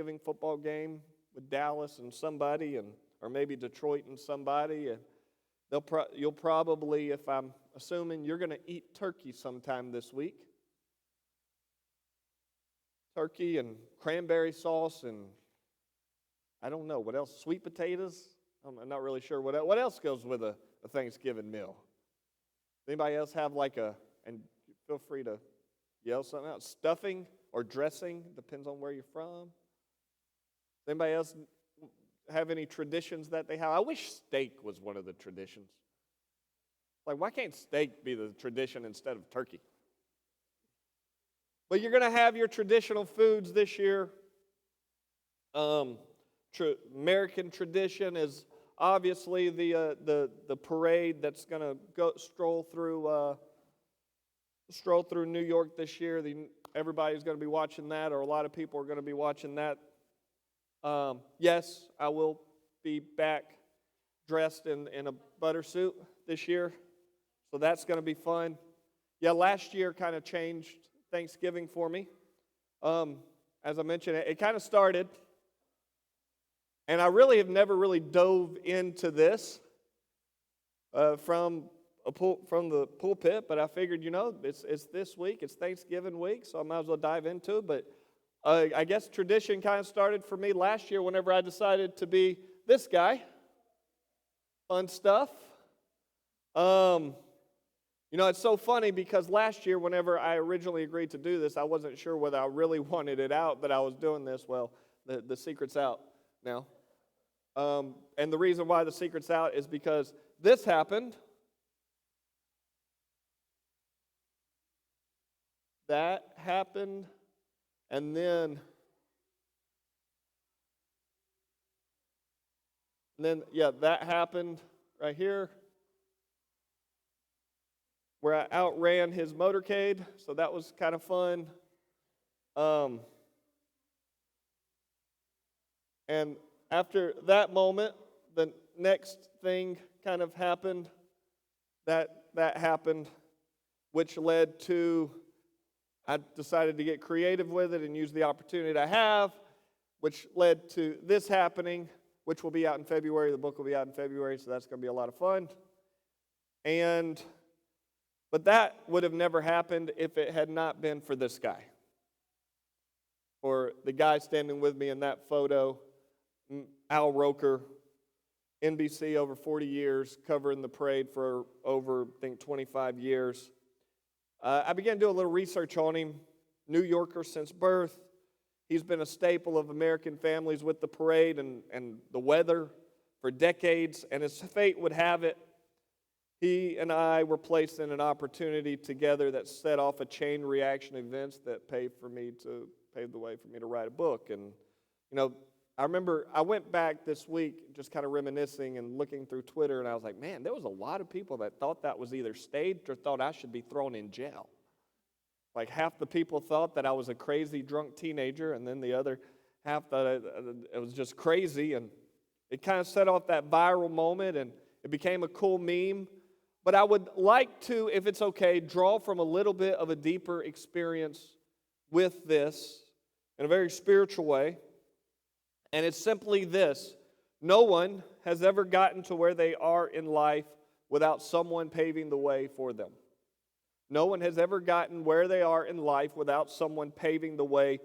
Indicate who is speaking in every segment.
Speaker 1: Thanksgiving football game with Dallas and somebody, or maybe Detroit and somebody, and you'll probably, if I'm assuming, you're going to eat turkey sometime this week. Turkey and cranberry sauce and I don't know what else. Sweet potatoes. I'm not really sure what else goes with a Thanksgiving meal. Anybody else have and feel free to yell something out. Stuffing or dressing, depends on where you're from. Anybody else have any traditions that they have? I wish steak was one of the traditions. Like, why can't steak be the tradition instead of turkey? But you're going to have your traditional foods this year. American tradition is obviously the parade that's going to go stroll through New York this year. Everybody's going to be watching that, or a lot of people are going to be watching that. Yes, I will be back dressed in a butter suit this year, so that's going to be fun. Yeah, last year kind of changed Thanksgiving for me. As I mentioned, it kind of started, and I really have never really dove into this from the pulpit, but I figured, it's this week, it's Thanksgiving week, so I might as well dive into it. But I guess tradition kind of started for me last year whenever I decided to be this guy. Fun stuff. It's so funny because last year whenever I originally agreed to do this, I wasn't sure whether I really wanted it out that I was doing this. Well, the secret's out now. And the reason why the secret's out is because this happened. That happened. And then, that happened right here, where I outran his motorcade, so that was kind of fun. And after that moment, the next thing kind of happened, that happened, which led to I decided to get creative with it and use the opportunity I have, which led to this happening, which will be out in February. The book will be out in February, so that's going to be a lot of fun. But that would have never happened if it had not been for this guy. Or the guy standing with me in that photo, Al Roker, NBC over 40 years, covering the parade for over, I think, 25 years. I began to do a little research on him. New Yorker since birth. He's been a staple of American families with the parade and the weather for decades. And as fate would have it, he and I were placed in an opportunity together that set off a chain reaction of events that paved the way for me to write a book. And, I remember I went back this week just kind of reminiscing and looking through Twitter, and I was like, man, there was a lot of people that thought that was either staged or thought I should be thrown in jail. Like half the people thought that I was a crazy drunk teenager, and then the other half thought it was just crazy. And it kind of set off that viral moment, and it became a cool meme. But I would like to, if it's okay, draw from a little bit of a deeper experience with this in a very spiritual way. And it's simply this: no one has ever gotten to where they are in life without someone paving the way for them. No one has ever gotten where they are in life without someone paving the way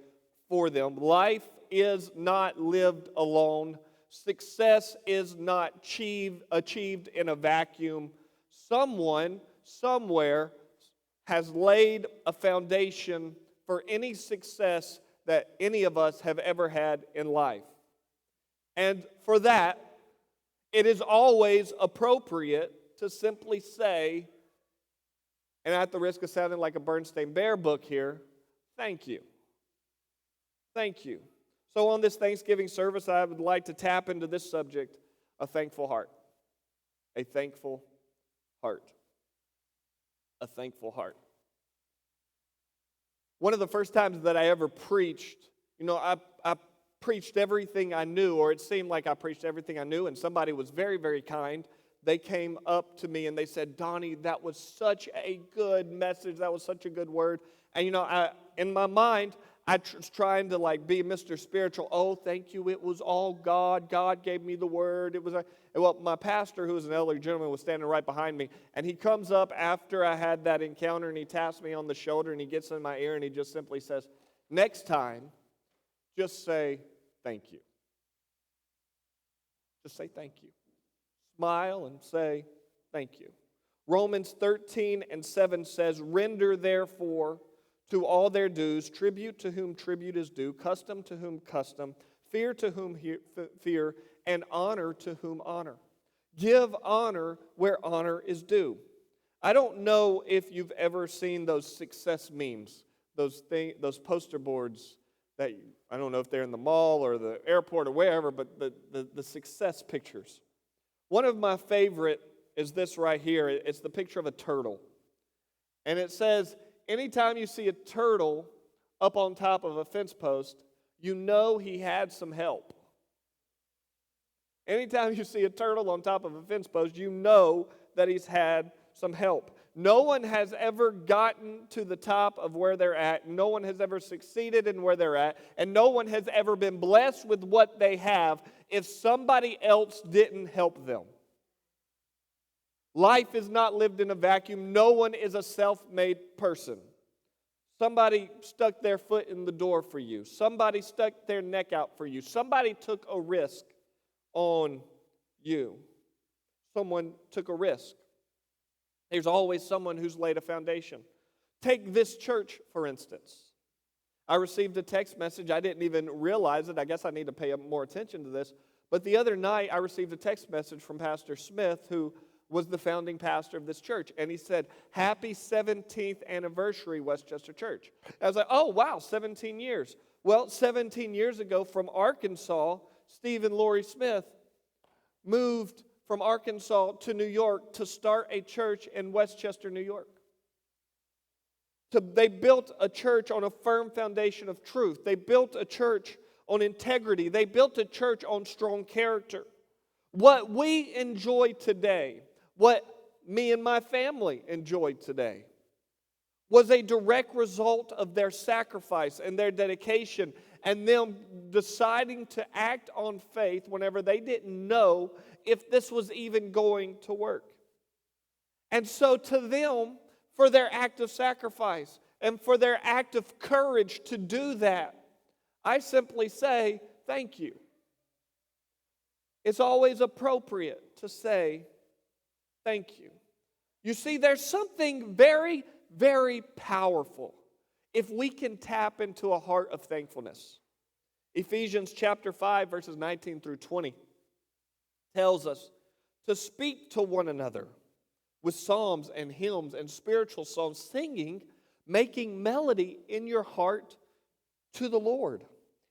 Speaker 1: for them. Life is not lived alone. Success is not achieved in a vacuum. Someone, somewhere, has laid a foundation for any success that any of us have ever had in life. And for that, it is always appropriate to simply say, and at the risk of sounding like a Bernstein Bear book here, thank you. Thank you. So on this Thanksgiving service, I would like to tap into this subject, a thankful heart. A thankful heart. A thankful heart. One of the first times that I ever preached, I preached everything I knew, or it seemed like I preached everything I knew, and somebody was very, very kind. They came up to me and they said, Donny, that was such a good message. That was such a good word. And, in my mind, was trying to like be Mr. Spiritual. Oh, thank you. It was all God. God gave me the word. It was well, my pastor, who was an elderly gentleman, was standing right behind me, and he comes up after I had that encounter, and he taps me on the shoulder, and he gets in my ear, and he just simply says, "Next time, just say thank you. Just say thank you. Smile and say thank you." Romans 13:7 says, "Render therefore to all their dues, tribute to whom tribute is due, custom to whom custom, fear to whom fear, and honor to whom honor. Give honor where honor is due." I don't know if you've ever seen those success memes, those poster boards that, I don't know if they're in the mall or the airport or wherever, but the success pictures. One of my favorite is this right here. It's the picture of a turtle. And it says, anytime you see a turtle up on top of a fence post, you know he had some help. Anytime you see a turtle on top of a fence post, you know that he's had some help. No one has ever gotten to the top of where they're at. No one has ever succeeded in where they're at. And no one has ever been blessed with what they have if somebody else didn't help them. Life is not lived in a vacuum. No one is a self-made person. Somebody stuck their foot in the door for you. Somebody stuck their neck out for you. Somebody took a risk on you. Someone took a risk. There's always someone who's laid a foundation. Take this church, for instance. I received a text message. I didn't even realize it. I guess I need to pay more attention to this. But the other night, I received a text message from Pastor Smith, who was the founding pastor of this church. And he said, "Happy 17th anniversary, Westchester Church." I was like, oh, wow, 17 years. Well, 17 years ago from Arkansas, Steve and Lori Smith moved from Arkansas to New York to start a church in Westchester, New York. They built a church on a firm foundation of truth. They built a church on integrity. They built a church on strong character. What we enjoy today, what me and my family enjoyed today, was a direct result of their sacrifice and their dedication and them deciding to act on faith whenever they didn't know if this was even going to work. And so to them, for their act of sacrifice and for their act of courage to do that, I simply say thank you. It's always appropriate to say thank you. You see, there's something very, very powerful if we can tap into a heart of thankfulness. Ephesians chapter 5, verses 19 through 20 tells us to speak to one another with psalms and hymns and spiritual songs, singing, making melody in your heart to the Lord.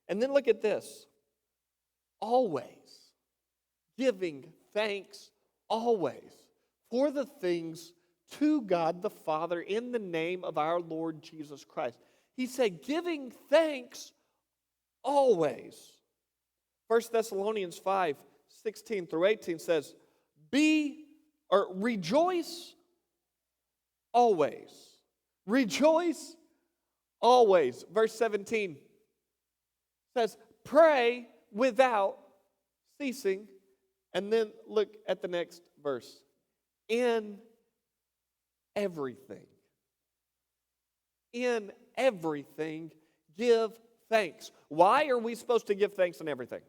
Speaker 1: And then look at this. Always giving thanks, always, for the things to God the Father in the name of our Lord Jesus Christ. He said, giving thanks always. 1 Thessalonians 5, 16 through 18 says, rejoice always. Rejoice always. Verse 17 says, pray without ceasing. And then look at the next verse. In everything. In everything, give thanks. Why are we supposed to give thanks in everything?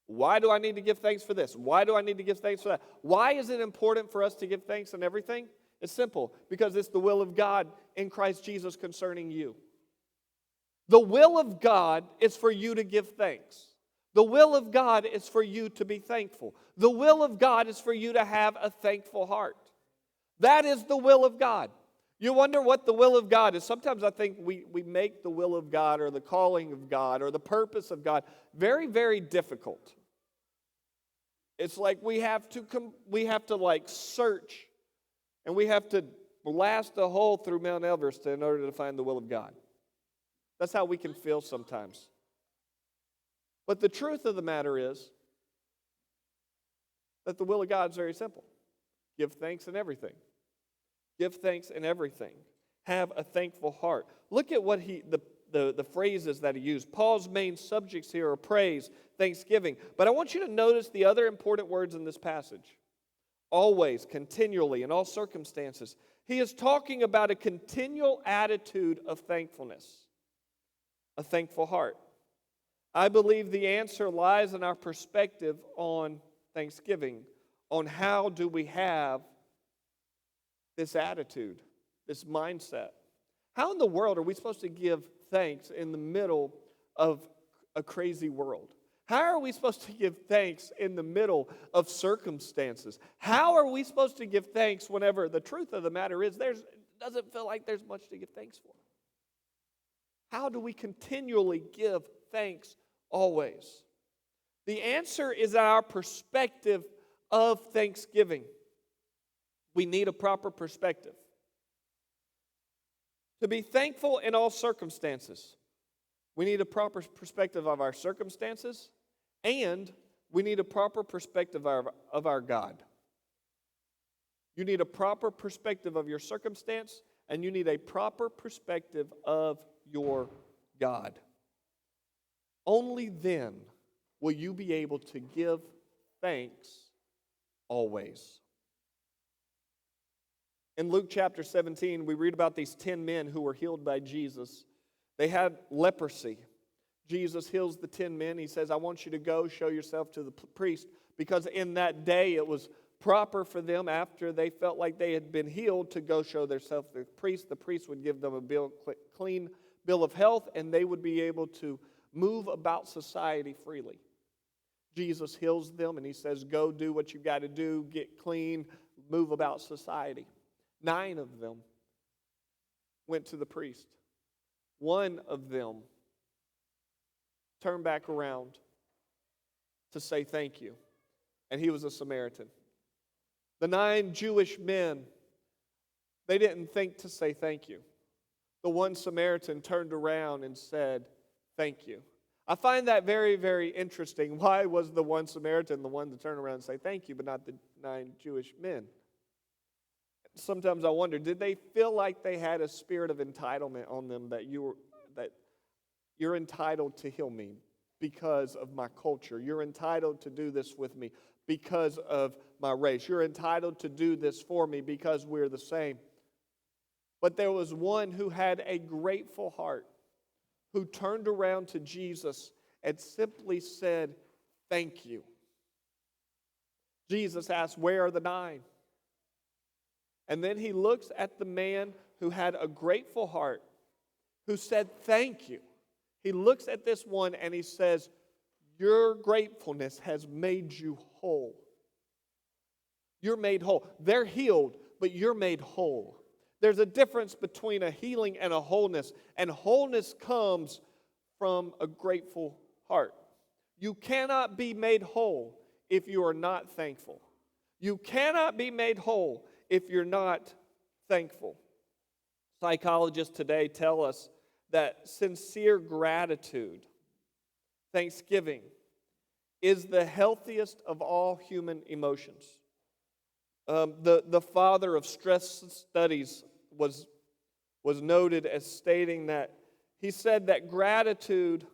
Speaker 1: Why do I need to give thanks for this? Why do I need to give thanks for that? Why is it important for us to give thanks in everything? It's simple. Because it's the will of God in Christ Jesus concerning you. The will of God is for you to give thanks. The will of God is for you to be thankful. The will of God is for you to have a thankful heart. That is the will of God. You wonder what the will of God is. Sometimes I think we make the will of God or the calling of God or the purpose of God very, very difficult. It's like we have to like search and we have to blast a hole through Mount Everest in order to find the will of God. That's how we can feel sometimes. But the truth of the matter is that the will of God is very simple. Give thanks in everything. Give thanks in everything. Have a thankful heart. Look at what the phrases that he used. Paul's main subjects here are praise, thanksgiving. But I want you to notice the other important words in this passage. Always, continually, in all circumstances. He is talking about a continual attitude of thankfulness, a thankful heart. I believe the answer lies in our perspective on thanksgiving, on how do we have this attitude, this mindset. How in the world are we supposed to give thanks in the middle of a crazy world? How are we supposed to give thanks in the middle of circumstances? How are we supposed to give thanks whenever the truth of the matter is it doesn't feel like there's much to give thanks for? How do we continually give thanks always? The answer is our perspective of thanksgiving. We need a proper perspective. To be thankful in all circumstances, we need a proper perspective of our circumstances, and we need a proper perspective of our God. You need a proper perspective of your circumstance, and you need a proper perspective of your God. Only then will you be able to give thanks always. In Luke chapter 17, we read about these 10 men who were healed by Jesus. They had leprosy. Jesus heals the 10 men. He says, I want you to go show yourself to the priest, because in that day it was proper for them, after they felt like they had been healed, to go show themselves to the priest. The priest would give them a clean bill of health, and they would be able to move about society freely. Jesus heals them, and he says, go do what you got to do, get clean, move about society. 9 of them went to the priest. 1 of them turned back around to say thank you, and he was a Samaritan. The 9 Jewish men, they didn't think to say thank you. The 1 Samaritan turned around and said thank you. I find that very, very interesting. Why was the 1 Samaritan the one to turn around and say thank you, but not the 9 Jewish men? Sometimes I wonder, did they feel like they had a spirit of entitlement on them, that you're entitled to heal me because of my culture. You're entitled to do this with me because of my race. You're entitled to do this for me because we're the same. But there was one who had a grateful heart, who turned around to Jesus and simply said, thank you. Jesus asked, where are the 9? And then he looks at the man who had a grateful heart, who said, thank you. He looks at this one and he says, your gratefulness has made you whole. You're made whole. They're healed, but you're made whole. There's a difference between a healing and a wholeness, and wholeness comes from a grateful heart. You cannot be made whole if you are not thankful. You cannot be made whole if you're not thankful. Psychologists today tell us that sincere gratitude, thanksgiving, is the healthiest of all human emotions. The father of stress studies was noted as stating that he said that gratitude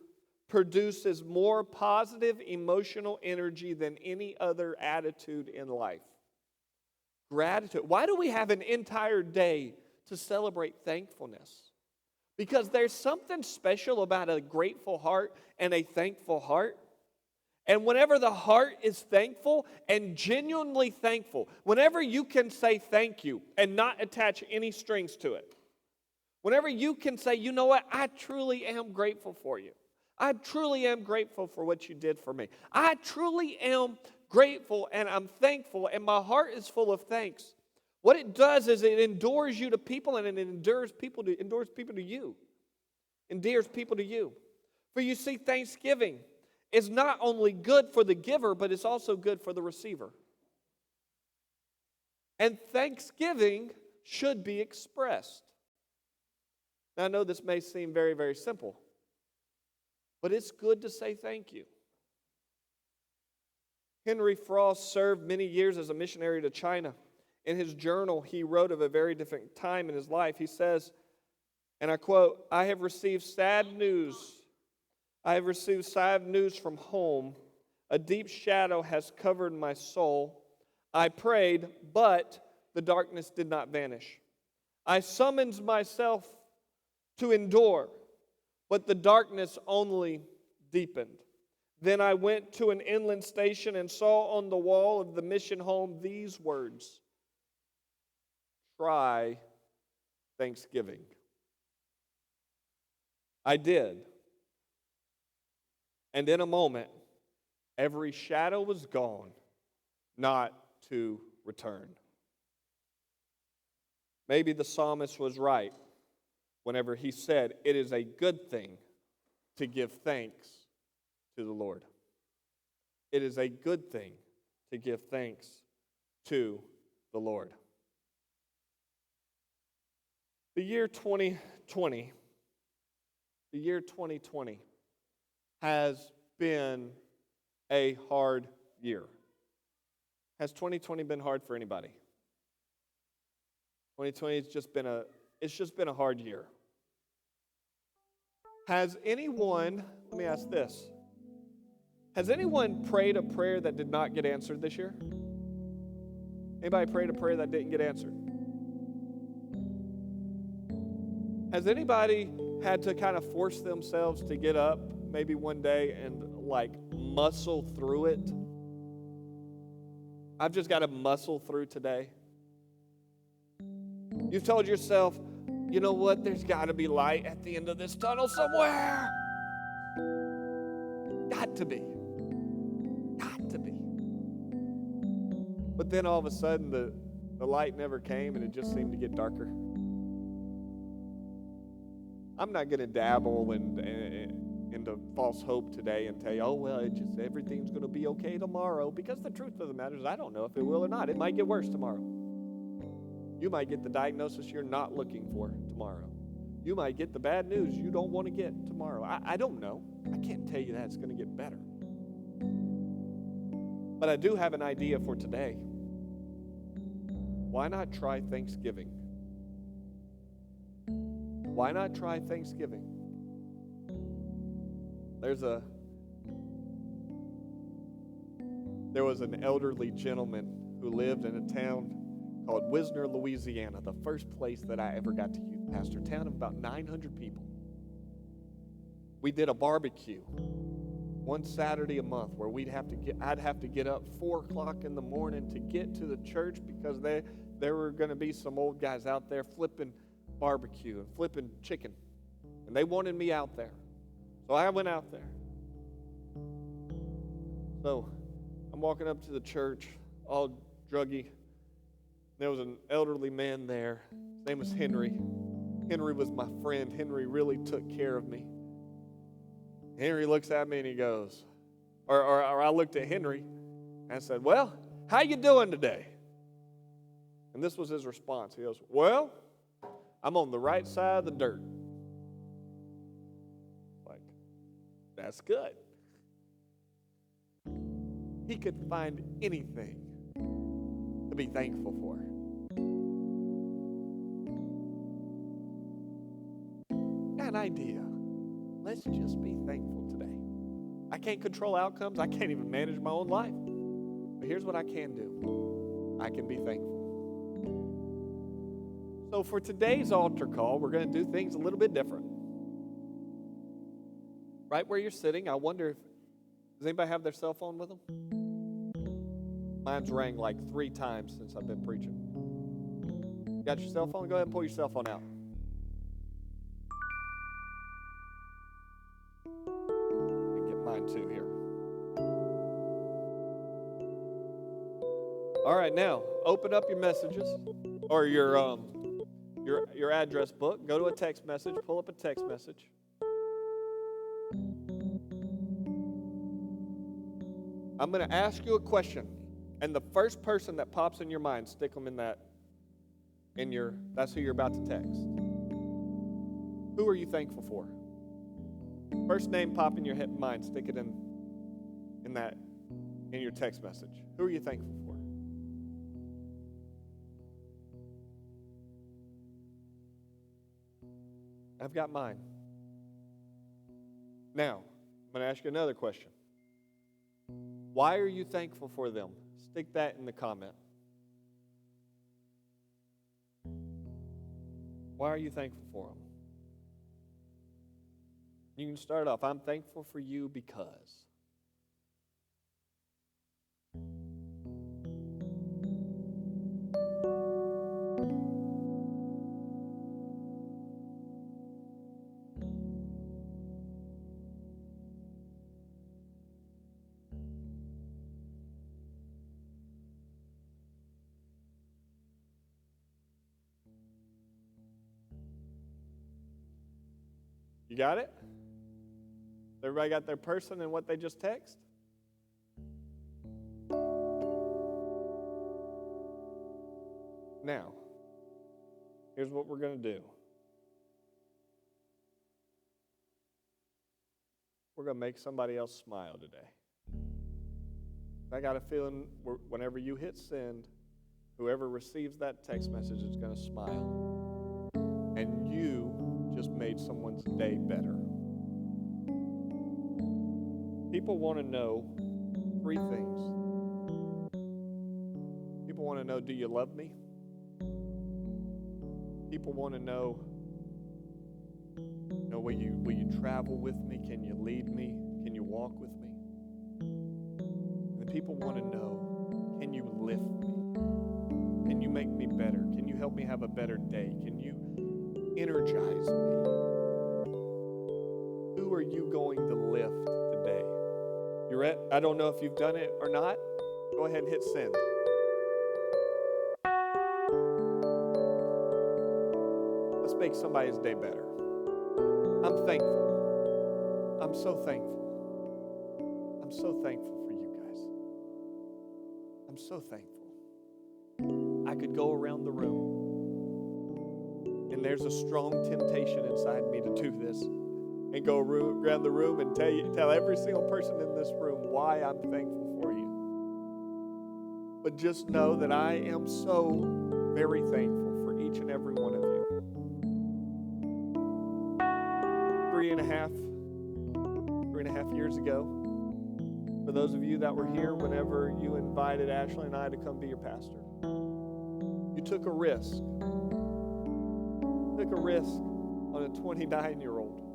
Speaker 1: produces more positive emotional energy than any other attitude in life. Gratitude. Why do we have an entire day to celebrate thankfulness? Because there's something special about a grateful heart and a thankful heart. And whenever the heart is thankful and genuinely thankful, whenever you can say thank you and not attach any strings to it, whenever you can say, you know what, I truly am grateful for you. I truly am grateful for what you did for me. I truly am grateful and I'm thankful, and my heart is full of thanks. What it does is it endures you to people, and it endures people to you. Endears people to you. For you see, thanksgiving is not only good for the giver, but it's also good for the receiver. And thanksgiving should be expressed. Now, I know this may seem very, very simple, but it's good to say thank you. Henry Frost served many years as a missionary to China. In his journal, he wrote of a very different time in his life. He says, And I quote, I have received sad news. I have received sad news from home. A deep shadow has covered my soul. I prayed, but the darkness did not vanish. I summoned myself to endure, but the darkness only deepened. Then I went to an inland station and saw on the wall of the mission home these words: try Thanksgiving. I did. And in a moment, every shadow was gone, not to return. Maybe the psalmist was right whenever he said, it is a good thing to give thanks to the Lord. It is a good thing to give thanks to the Lord. The year 2020 has been a hard year. Has 2020 been hard for anybody? 2020 has just been a hard year. Has anyone, let me ask this, has anyone prayed a prayer that did not get answered this year? Anybody prayed a prayer that didn't get answered? Has anybody had to kind of force themselves to get up maybe one day and muscle through it? I've just got to muscle through today. You've told yourself, you know what, there's got to be light at the end of this tunnel somewhere. Got to be. But then all of a sudden the light never came and it just seemed to get darker. I'm not going to dabble into false hope today and tell you, oh, well, everything's going to be okay tomorrow, because the truth of the matter is I don't know if it will or not. It might get worse tomorrow. You might get the diagnosis you're not looking for tomorrow. You might get the bad news you don't want to get tomorrow. I don't know. I can't tell you that it's going to get better. But I do have an idea for today. Why not try Thanksgiving? Why not try Thanksgiving? There was an elderly gentleman who lived in a town called Wisner, Louisiana, the first place that I ever got to youth pastor, town of about 900 people. We did a barbecue one Saturday a month where I'd have to get up 4 o'clock in the morning to get to the church, because there were going to be some old guys out there flipping barbecue and flipping chicken, and they wanted me out there, so I went out there. So I'm walking up to the church, all druggy. There was an elderly man there. His name was Henry. Henry was my friend. Henry really took care of me. Henry looks at me and he goes, or I looked at Henry and I said, well, how you doing today? And this was his response. He goes, well, I'm on the right side of the dirt. Like, that's good. He could find anything to be thankful for. Got an idea. Let's just be thankful today. I can't control outcomes. I can't even manage my own life. But here's what I can do. I can be thankful. So for today's altar call, we're going to do things a little bit different. Right where you're sitting, I wonder does anybody have their cell phone with them? Mine's rang like 3 times since I've been preaching. You got your cell phone? Go ahead and pull your cell phone out. And get mine too here. All right, now open up your messages or your address book. Go to a text message. Pull up a text message. I'm going to ask you a question, and the first person that pops in your mind, stick them that's who you're about to text. Who are you thankful for? First name pop in your mind, stick it in your text message. Who are you thankful for? I've got mine. Now, I'm going to ask you another question. Why are you thankful for them? Stick that in the comment. Why are you thankful for them? You can start off, I'm thankful for you because. You got it? Everybody got their person and what they just text? Now, here's what we're going to do. We're going to make somebody else smile today. I got a feeling whenever you hit send, whoever receives that text message is going to smile. And you just made someone's day better. People want to know 3 things. People want to know, do you love me? People want to know, will you travel with me? Can you lead me? Can you walk with me? And the people want to know, can you lift me? Can you make me better? Can you help me have a better day? Can you energize me? Who are you going to lift today? I don't know if you've done it or not. Go ahead and hit send. Let's make somebody's day better. I'm thankful. I'm so thankful. I'm so thankful for you guys. I'm so thankful. I could go around the room, and there's a strong temptation inside me to do this and go around the room and tell every single person in this room why I'm thankful for you. But just know that I am so very thankful for each and every one of you. 3.5 years ago, for those of you that were here whenever you invited Ashley and I to come be your pastor, you took a risk. Took a risk on a 29-year-old.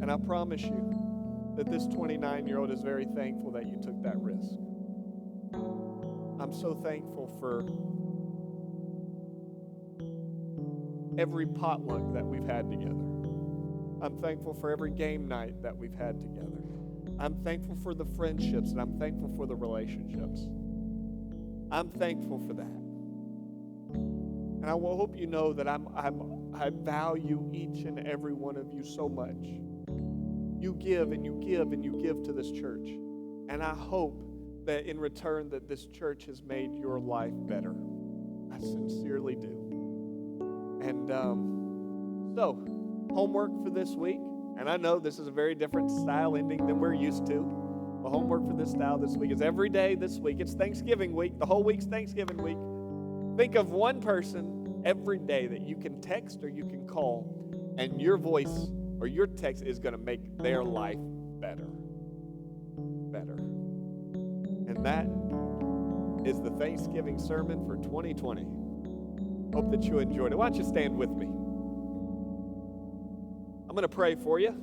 Speaker 1: And I promise you that this 29-year-old is very thankful that you took that risk. I'm so thankful for every potluck that we've had together. I'm thankful for every game night that we've had together. I'm thankful for the friendships, and I'm thankful for the relationships. I'm thankful for that. And I will hope you know that I value each and every one of you so much. You give and you give and you give to this church. And I hope that in return that this church has made your life better. I sincerely do. And so, homework for this week. And I know this is a very different style ending than we're used to. But homework for this style this week is every day this week. It's Thanksgiving week. The whole week's Thanksgiving week. Think of one person every day that you can text or you can call, and your voice or your text is going to make their life better. Better. And that is the Thanksgiving sermon for 2020. Hope that you enjoyed it. Why don't you stand with me? I'm going to pray for you.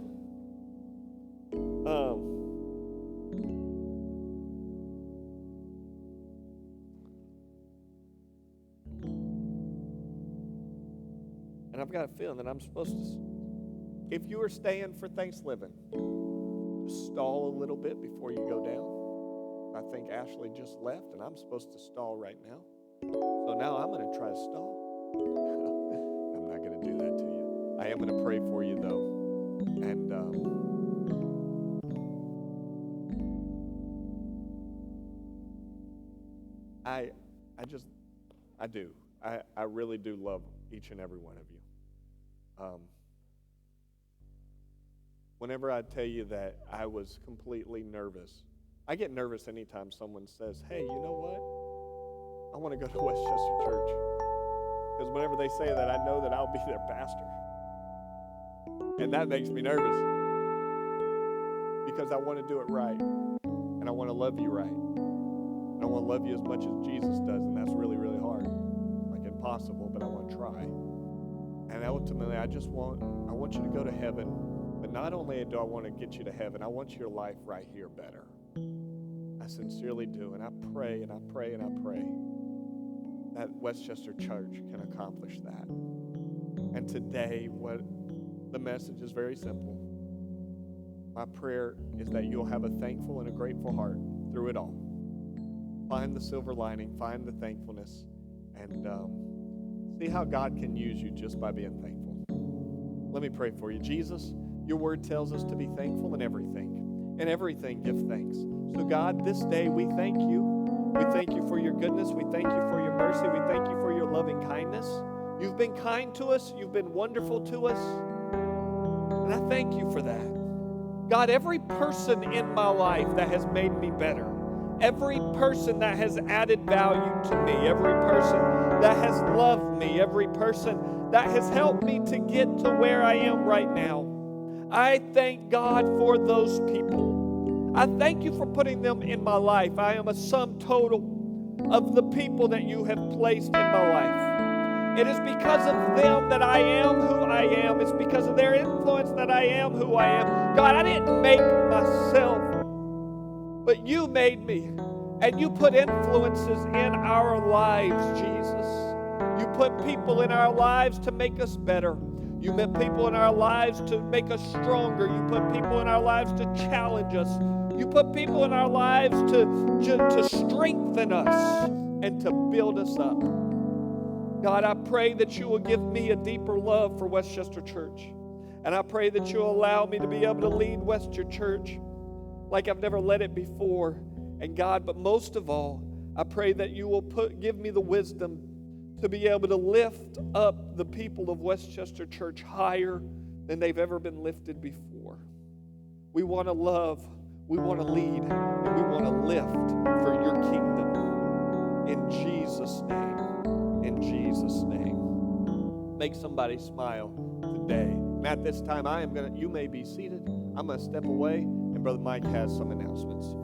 Speaker 1: And I've got a feeling that I'm supposed to, if you are staying for Thanksgiving, just stall a little bit before you go down. I think Ashley just left, and I'm supposed to stall right now. So now I'm going to try to stall. I'm not going to do that to you. I am going to pray for you, though. And I do. I really do love each and every one of you. Whenever I tell you that I was completely nervous, I get nervous anytime someone says, hey, you know what? I want to go to Westchester Church. Because whenever they say that, I know that I'll be their pastor. And that makes me nervous. Because I want to do it right. And I want to love you right. And I want to love you as much as Jesus does. And that's really, really hard. Like impossible, but I want to try. And ultimately, I want you to go to heaven. But not only do I want to get you to heaven, I want your life right here better. I sincerely do. And I pray and I pray and I pray that Westchester Church can accomplish that. And today, the message is very simple. My prayer is that you'll have a thankful and a grateful heart through it all. Find the silver lining, find the thankfulness, and see how God can use you just by being thankful. Let me pray for you. Jesus, your word tells us to be thankful in everything. In everything, give thanks. So God, this day we thank you. We thank you for your goodness. We thank you for your mercy. We thank you for your loving kindness. You've been kind to us. You've been wonderful to us. And I thank you for that. God, every person in my life that has made me better, every person that has added value to me, every person that has loved me, every person that has helped me to get to where I am right now, I thank God for those people. I thank you for putting them in my life. I am a sum total of the people that you have placed in my life. It is because of them that I am who I am. It's because of their influence that I am who I am. God, I didn't make myself, but you made me. And you put influences in our lives, Jesus. You put people in our lives to make us better. You put people in our lives to make us stronger. You put people in our lives to challenge us. You put people in our lives to strengthen us and to build us up. God, I pray that you will give me a deeper love for Westchester Church. And I pray that you'll allow me to be able to lead Westchester Church like I've never led it before. And God, but most of all, I pray that you will give me the wisdom to be able to lift up the people of Westchester Church higher than they've ever been lifted before. We want to love, we want to lead, and we want to lift for your kingdom. In Jesus' name. In Jesus' name. Make somebody smile today. And at this time, you may be seated. I'm going to step away, and Brother Mike has some announcements for you.